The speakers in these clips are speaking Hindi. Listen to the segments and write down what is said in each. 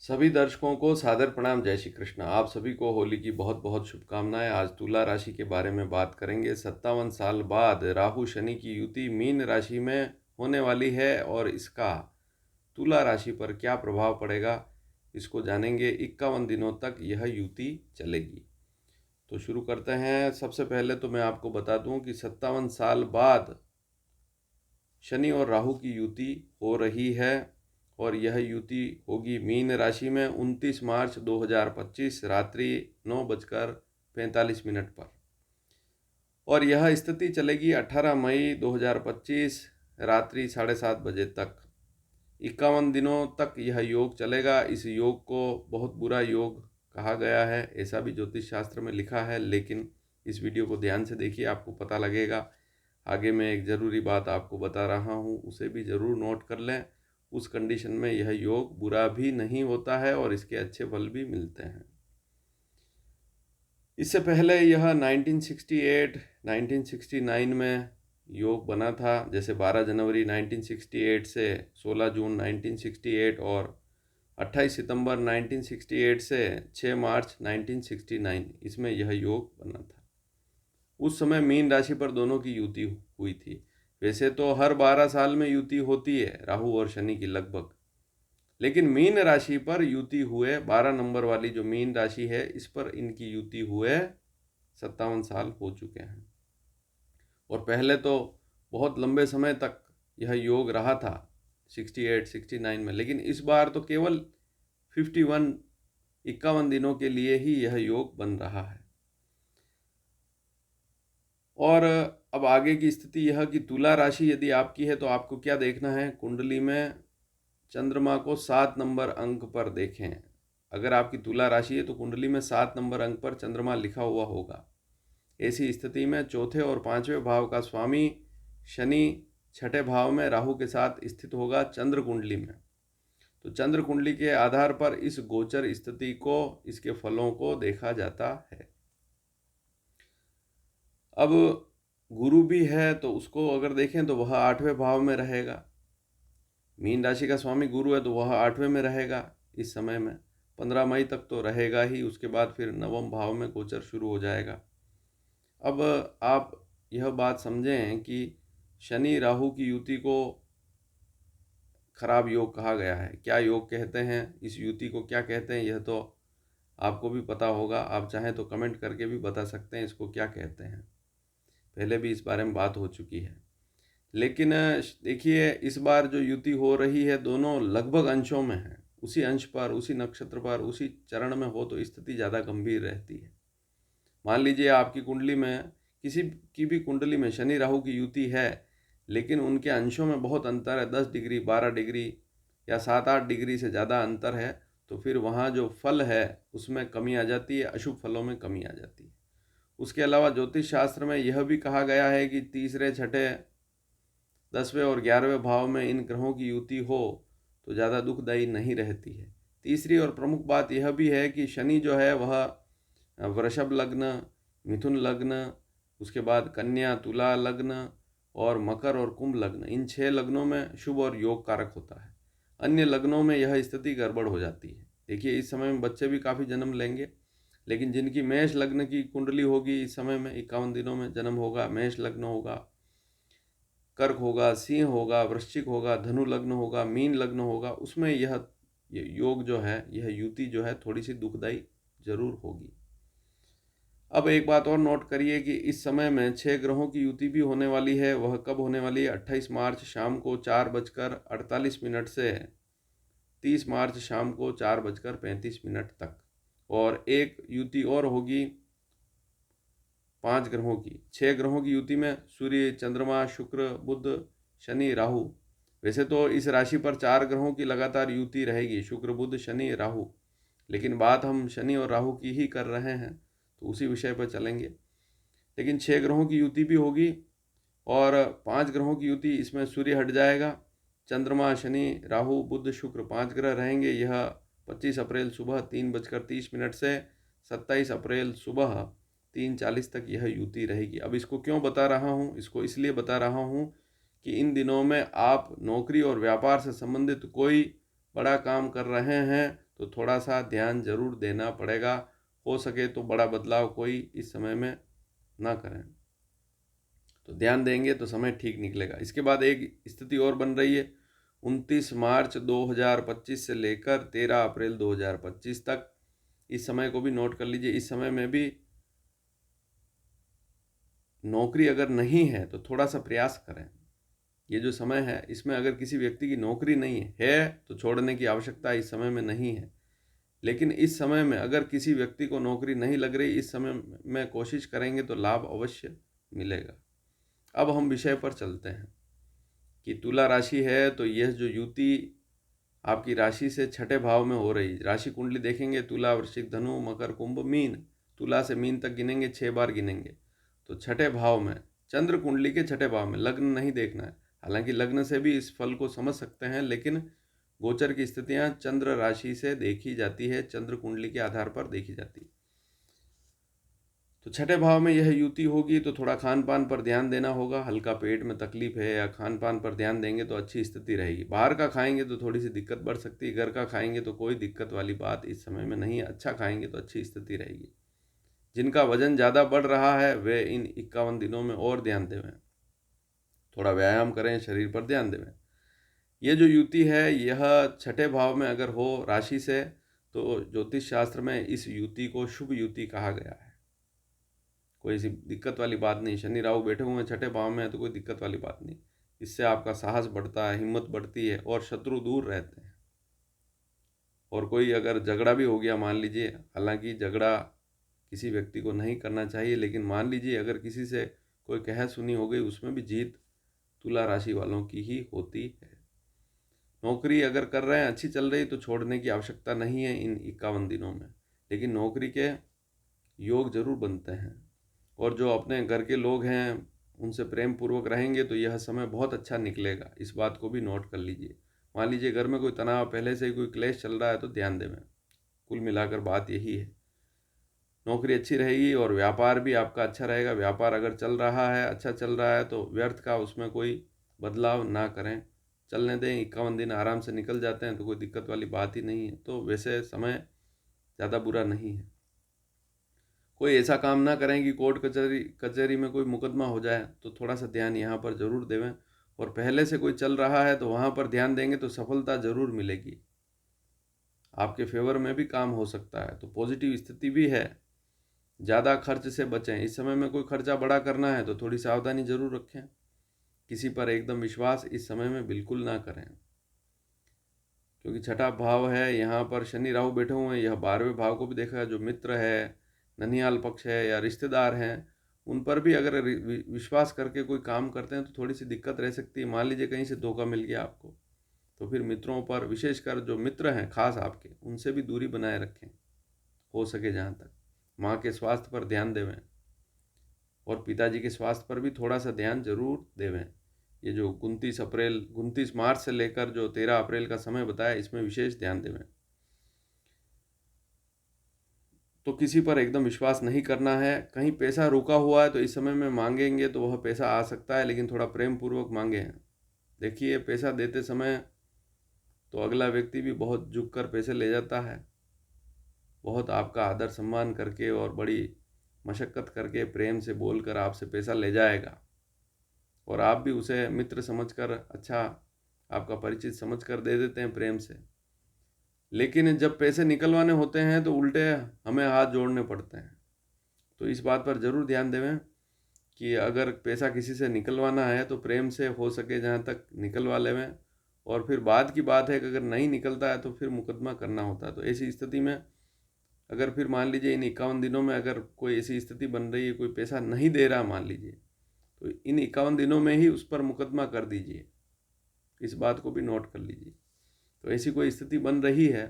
सभी दर्शकों को सादर प्रणाम। जय श्री कृष्ण। आप सभी को होली की बहुत बहुत शुभकामनाएं। आज तुला राशि के बारे में बात करेंगे। 57 साल बाद राहु शनि की युति मीन राशि में होने वाली है और इसका तुला राशि पर क्या प्रभाव पड़ेगा इसको जानेंगे। 51 दिनों तक यह युति चलेगी। तो शुरू करते हैं। सबसे पहले तो मैं आपको बता दूं कि 57 साल बाद शनि और राहु की युति हो रही है और यह युति होगी मीन राशि में 29 मार्च 2025 रात्रि 9:45 पर और यह स्थिति चलेगी 18 मई 2025 रात्रि 7:30 बजे तक। 51 दिनों तक यह योग चलेगा। इस योग को बहुत बुरा योग कहा गया है, ऐसा भी ज्योतिष शास्त्र में लिखा है, लेकिन इस वीडियो को ध्यान से देखिए, आपको पता लगेगा। आगे मैं एक ज़रूरी बात आपको बता रहा हूँ, उसे भी ज़रूर नोट कर लें। उस कंडीशन में यह योग बुरा भी नहीं होता है और इसके अच्छे फल भी मिलते हैं। इससे पहले यह 1968, 1969 में योग बना था। जैसे 12 जनवरी 1968 से 16 जून 1968 और 28 सितंबर 1968 से 6 मार्च 1969, इसमें यह योग बना था। उस समय मीन राशि पर दोनों की युति हुई थी। वैसे तो हर 12 साल में युति होती है राहु और शनि की लगभग, लेकिन मीन राशि पर युति हुए 12 नंबर वाली जो मीन राशि है, इस पर इनकी युति हुए 57 साल हो चुके हैं। और पहले तो बहुत लंबे समय तक यह योग रहा था 68, 69 में, लेकिन इस बार तो केवल 51 दिनों के लिए ही यह योग बन रहा है। और अब आगे की स्थिति यह कि तुला राशि यदि आपकी है तो आपको क्या देखना है, कुंडली में चंद्रमा को 7 नंबर अंक पर देखें। अगर आपकी तुला राशि है तो कुंडली में 7 नंबर अंक पर चंद्रमा लिखा हुआ होगा। ऐसी स्थिति में चौथे और पांचवें भाव का स्वामी शनि छठे भाव में राहु के साथ स्थित होगा चंद्र कुंडली में। तो चंद्र कुंडली के आधार पर इस गोचर स्थिति को, इसके फलों को देखा जाता है। अब गुरु भी है तो उसको अगर देखें तो वह 8वें भाव में रहेगा। मीन राशि का स्वामी गुरु है तो वह 8वें में रहेगा। इस समय में 15 मई तक तो रहेगा ही, उसके बाद फिर 9वें भाव में गोचर शुरू हो जाएगा। अब आप यह बात समझें कि शनि राहु की युति को खराब योग कहा गया है। क्या योग कहते हैं, इस युति को क्या कहते हैं, यह तो आपको भी पता होगा। आप चाहें तो कमेंट करके भी बता सकते हैं इसको क्या कहते हैं। पहले भी इस बारे में बात हो चुकी है। लेकिन देखिए, इस बार जो युति हो रही है दोनों लगभग अंशों में है। उसी अंश पर, उसी नक्षत्र पर, उसी चरण में हो तो स्थिति ज़्यादा गंभीर रहती है। मान लीजिए आपकी कुंडली में, किसी की भी कुंडली में शनि राहु की युति है, लेकिन उनके अंशों में बहुत अंतर है, 10 डिग्री, 12 डिग्री या 7-8 डिग्री से ज़्यादा अंतर है, तो फिर वहाँ जो फल है उसमें कमी आ जाती है, अशुभ फलों में कमी आ जाती है। उसके अलावा ज्योतिष शास्त्र में यह भी कहा गया है कि तीसरे, छठे, 10वें और 11वें भाव में इन ग्रहों की युति हो तो ज़्यादा दुखदायी नहीं रहती है। तीसरी और प्रमुख बात यह भी है कि शनि जो है वह वृषभ लग्न, मिथुन लग्न, उसके बाद कन्या, तुला लग्न और मकर और कुंभ लग्न, इन 6 लग्नों में शुभ और योग कारक होता है। अन्य लग्नों में यह स्थिति गड़बड़ हो जाती है। देखिए, इस समय में बच्चे भी काफ़ी जन्म लेंगे, लेकिन जिनकी मेष लग्न की कुंडली होगी, इस समय में 51 दिनों में जन्म होगा, मेष लग्न होगा, कर्क होगा, सिंह होगा, वृश्चिक होगा, धनु लग्न होगा, मीन लग्न होगा, उसमें यह योग जो है, यह युति जो है थोड़ी सी दुखदायी जरूर होगी। अब एक बात और नोट करिए कि इस समय में 6 ग्रहों की युति भी होने वाली है। वह कब होने वाली है? 28 मार्च शाम को 4:48 से 30 मार्च शाम को 4:35 तक। और एक युति और होगी 5 ग्रहों की। 6 ग्रहों की युति में सूर्य, चंद्रमा, शुक्र, बुध, शनि, राहु। वैसे तो इस राशि पर 4 ग्रहों की लगातार युति रहेगी, शुक्र, बुध, शनि, राहु, लेकिन बात हम शनि और राहु की ही कर रहे हैं तो उसी विषय पर चलेंगे। लेकिन 6 ग्रहों की युति भी होगी और 5 ग्रहों की युति, इसमें सूर्य हट जाएगा, चंद्रमा, शनि, राहु, बुध, शुक्र 5 ग्रह रहेंगे। यह 25 अप्रैल सुबह 3:30 से 27 अप्रैल सुबह 3:40 तक यह युति रहेगी। अब इसको क्यों बता रहा हूँ? इसको इसलिए बता रहा हूँ कि इन दिनों में आप नौकरी और व्यापार से संबंधित कोई बड़ा काम कर रहे हैं तो थोड़ा सा ध्यान जरूर देना पड़ेगा। हो सके तो बड़ा बदलाव कोई इस समय में ना करें, तो ध्यान देंगे तो समय ठीक निकलेगा। इसके बाद एक स्थिति और बन रही है 29 मार्च 2025 से लेकर 13 अप्रैल 2025 तक। इस समय को भी नोट कर लीजिए। इस समय में भी नौकरी अगर नहीं है तो थोड़ा सा प्रयास करें। ये जो समय है इसमें अगर किसी व्यक्ति की नौकरी नहीं है तो छोड़ने की आवश्यकता इस समय में नहीं है। लेकिन इस समय में अगर किसी व्यक्ति को नौकरी नहीं लग रही, इस समय में कोशिश करेंगे तो लाभ अवश्य मिलेगा। अब हम विषय पर चलते हैं कि तुला राशि है तो यह जो युति आपकी राशि से छठे भाव में हो रही, राशि कुंडली देखेंगे तुला, वृश्चिक, धनु, मकर, कुंभ, मीन। तुला से मीन तक गिनेंगे, 6 बार गिनेंगे। तो छठे भाव में, चंद्र कुंडली के छठे भाव में, लग्न नहीं देखना है। हालांकि लग्न से भी इस फल को समझ सकते हैं, लेकिन गोचर की स्थितियां चंद्र राशि से देखी जाती है, चंद्र कुंडली के आधार पर देखी जाती है। तो छठे भाव में यह युति होगी तो थोड़ा खान पान पर ध्यान देना होगा। हल्का पेट में तकलीफ है या खान पान पर ध्यान देंगे तो अच्छी स्थिति रहेगी। बाहर का खाएंगे तो थोड़ी सी दिक्कत बढ़ सकती है, घर का खाएंगे तो कोई दिक्कत वाली बात इस समय में नहीं है। अच्छा खाएंगे तो अच्छी स्थिति रहेगी। जिनका वजन ज़्यादा बढ़ रहा है वे इन 51 दिनों में और ध्यान देवें, थोड़ा व्यायाम करें, शरीर पर ध्यान देवें। ये जो युति है यह छठे भाव में अगर हो राशि से तो ज्योतिष शास्त्र में इस युति को शुभ युति कहा गया है। कोई ऐसी दिक्कत वाली बात नहीं। शनि राहु बैठे हुए हैं छठे भाव में है तो कोई दिक्कत वाली बात नहीं। इससे आपका साहस बढ़ता है, हिम्मत बढ़ती है और शत्रु दूर रहते हैं। और कोई अगर झगड़ा भी हो गया मान लीजिए, हालांकि झगड़ा किसी व्यक्ति को नहीं करना चाहिए, लेकिन मान लीजिए अगर किसी से कोई कह सुनी हो गई, उसमें भी जीत तुला राशि वालों की ही होती है। नौकरी अगर कर रहे हैं, अच्छी चल रही, तो छोड़ने की आवश्यकता नहीं है इन 51 दिनों में। लेकिन नौकरी के योग जरूर बनते हैं। और जो अपने घर के लोग हैं उनसे प्रेम पूर्वक रहेंगे तो यह समय बहुत अच्छा निकलेगा। इस बात को भी नोट कर लीजिए। मान लीजिए घर में कोई तनाव, पहले से ही कोई क्लेश चल रहा है तो ध्यान देवें। कुल मिलाकर बात यही है। नौकरी अच्छी रहेगी और व्यापार भी आपका अच्छा रहेगा। व्यापार अगर चल रहा है, अच्छा चल रहा है, तो व्यर्थ का उसमें कोई बदलाव ना करें, चलने दें। 51 दिन आराम से निकल जाते हैं तो कोई दिक्कत वाली बात ही नहीं है। तो वैसे समय ज़्यादा बुरा नहीं है। कोई ऐसा काम ना करें कि कोर्ट कचहरी में कोई मुकदमा हो जाए, तो थोड़ा सा ध्यान यहाँ पर ज़रूर देवें। और पहले से कोई चल रहा है तो वहाँ पर ध्यान देंगे तो सफलता ज़रूर मिलेगी। आपके फेवर में भी काम हो सकता है, तो पॉजिटिव स्थिति भी है। ज़्यादा खर्च से बचें। इस समय में कोई खर्चा बड़ा करना है तो थोड़ी सावधानी ज़रूर रखें। किसी पर एकदम विश्वास इस समय में बिल्कुल ना करें, क्योंकि छठा भाव है, यहाँ पर शनि राहु बैठे हुए हैं। यह 12वें भाव को भी देखा है। जो मित्र है, ननिहाल पक्ष है या रिश्तेदार हैं, उन पर भी अगर विश्वास करके कोई काम करते हैं तो थोड़ी सी दिक्कत रह सकती है। मान लीजिए कहीं से धोखा मिल गया आपको, तो फिर मित्रों पर, विशेषकर जो मित्र हैं खास आपके, उनसे भी दूरी बनाए रखें हो सके जहाँ तक। माँ के स्वास्थ्य पर ध्यान देवें और पिताजी के स्वास्थ्य पर भी थोड़ा सा ध्यान जरूर देवें। ये जो 29 मार्च से लेकर जो 13 अप्रैल का समय बताया, इसमें विशेष ध्यान देवें। तो किसी पर एकदम विश्वास नहीं करना है। कहीं पैसा रुका हुआ है तो इस समय में मांगेंगे तो वह पैसा आ सकता है, लेकिन थोड़ा प्रेम पूर्वक मांगे। देखिए पैसा देते समय तो अगला व्यक्ति भी बहुत झुक कर पैसे ले जाता है, बहुत आपका आदर सम्मान करके और बड़ी मशक्क़त करके प्रेम से बोलकर आपसे पैसा ले जाएगा। और आप भी उसे मित्र समझकर, अच्छा आपका परिचित समझकर दे देते हैं प्रेम से। लेकिन जब पैसे निकलवाने होते हैं तो उल्टे हमें हाथ जोड़ने पड़ते हैं। तो इस बात पर ज़रूर ध्यान देवें कि अगर पैसा किसी से निकलवाना है तो प्रेम से हो सके जहाँ तक निकलवा लेवें। और फिर बाद की बात है कि अगर नहीं निकलता है तो फिर मुकदमा करना होता है। तो ऐसी स्थिति में अगर फिर मान लीजिए इन 51 दिनों में अगर कोई ऐसी स्थिति बन रही है, कोई पैसा नहीं दे रहा मान लीजिए, तो इन 51 दिनों में ही उस पर मुकदमा कर दीजिए। इस बात को भी नोट कर लीजिए। तो ऐसी कोई स्थिति बन रही है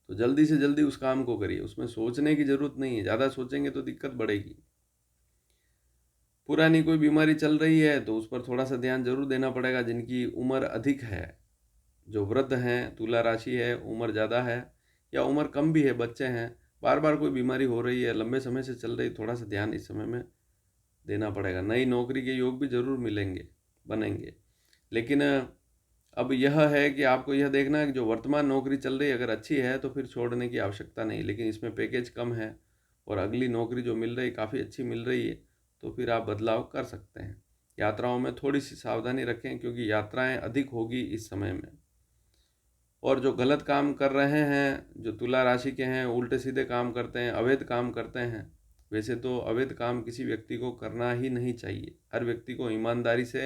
तो जल्दी से जल्दी उस काम को करिए। उसमें सोचने की ज़रूरत नहीं है, ज़्यादा सोचेंगे तो दिक्कत बढ़ेगी। पुरानी कोई बीमारी चल रही है तो उस पर थोड़ा सा ध्यान जरूर देना पड़ेगा। जिनकी उम्र अधिक है, जो वृद्ध हैं, तुला राशि है, उम्र ज़्यादा है या उम्र कम भी है, बच्चे हैं, बार बार कोई बीमारी हो रही है, लंबे समय से चल रही, थोड़ा सा ध्यान इस समय में देना पड़ेगा। नई नौकरी के योग भी जरूर बनेंगे। लेकिन अब यह है कि आपको यह देखना है कि जो वर्तमान नौकरी चल रही है अगर अच्छी है तो फिर छोड़ने की आवश्यकता नहीं, लेकिन इसमें पैकेज कम है और अगली नौकरी जो मिल रही काफ़ी अच्छी मिल रही है तो फिर आप बदलाव कर सकते हैं। यात्राओं में थोड़ी सी सावधानी रखें क्योंकि यात्राएं अधिक होगी इस समय में। और जो गलत काम कर रहे हैं, जो तुला राशि के हैं, उल्टे सीधे काम करते हैं, अवैध काम करते हैं, वैसे तो अवैध काम किसी व्यक्ति को करना ही नहीं चाहिए। हर व्यक्ति को ईमानदारी से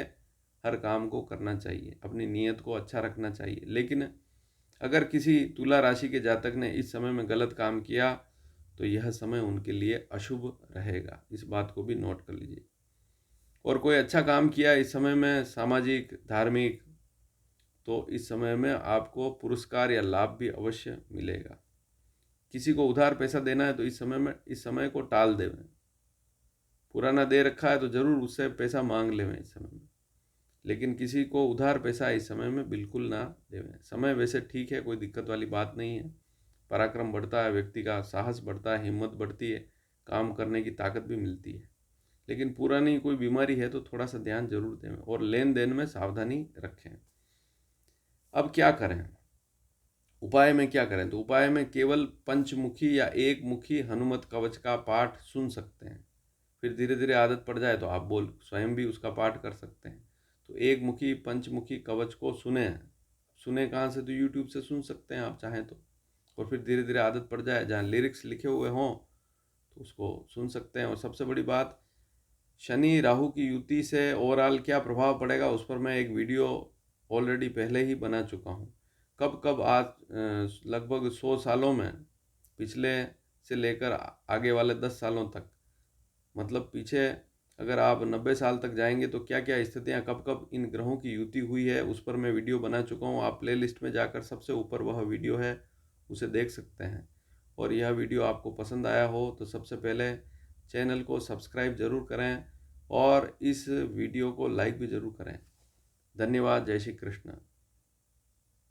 हर काम को करना चाहिए, अपनी नीयत को अच्छा रखना चाहिए। लेकिन अगर किसी तुला राशि के जातक ने इस समय में गलत काम किया तो यह समय उनके लिए अशुभ रहेगा, इस बात को भी नोट कर लीजिए। और कोई अच्छा काम किया इस समय में, सामाजिक, धार्मिक, तो इस समय में आपको पुरस्कार या लाभ भी अवश्य मिलेगा। किसी को उधार पैसा देना है तो इस समय को टाल देवें। पुराना दे रखा है तो ज़रूर उससे पैसा मांग लेवें इस समय में, लेकिन किसी को उधार पैसा इस समय में बिल्कुल ना देवें। समय वैसे ठीक है, कोई दिक्कत वाली बात नहीं है। पराक्रम बढ़ता है, व्यक्ति का साहस बढ़ता है, हिम्मत बढ़ती है, काम करने की ताकत भी मिलती है। लेकिन पुरानी कोई बीमारी है तो थोड़ा सा ध्यान जरूर दें और लेन देन में सावधानी रखें। अब क्या करें, उपाय में क्या करें? तो उपाय में केवल पंचमुखी या एक मुखी हनुमत कवच का पाठ सुन सकते हैं। फिर धीरे धीरे आदत पड़ जाए तो आप बोल स्वयं भी उसका पाठ कर सकते हैं। तो एक मुखी पंचमुखी कवच को सुने कहाँ से? तो यूट्यूब से सुन सकते हैं आप चाहें तो। और फिर धीरे धीरे आदत पड़ जाए, जहाँ लिरिक्स लिखे हुए हों तो उसको सुन सकते हैं। और सबसे बड़ी बात, शनि राहु की युति से ओवरऑल क्या प्रभाव पड़ेगा उस पर मैं एक वीडियो ऑलरेडी पहले ही बना चुका हूँ। कब कब आज लगभग 100 सालों में, पिछले से लेकर आगे वाले 10 सालों तक, मतलब पीछे अगर आप 90 साल तक जाएंगे तो क्या क्या स्थितियाँ कब कब इन ग्रहों की युति हुई है उस पर मैं वीडियो बना चुका हूँ। आप प्लेलिस्ट में जाकर सबसे ऊपर वह वीडियो है, उसे देख सकते हैं। और यह वीडियो आपको पसंद आया हो तो सबसे पहले चैनल को सब्सक्राइब ज़रूर करें और इस वीडियो को लाइक भी ज़रूर करें। धन्यवाद। जय श्री कृष्ण।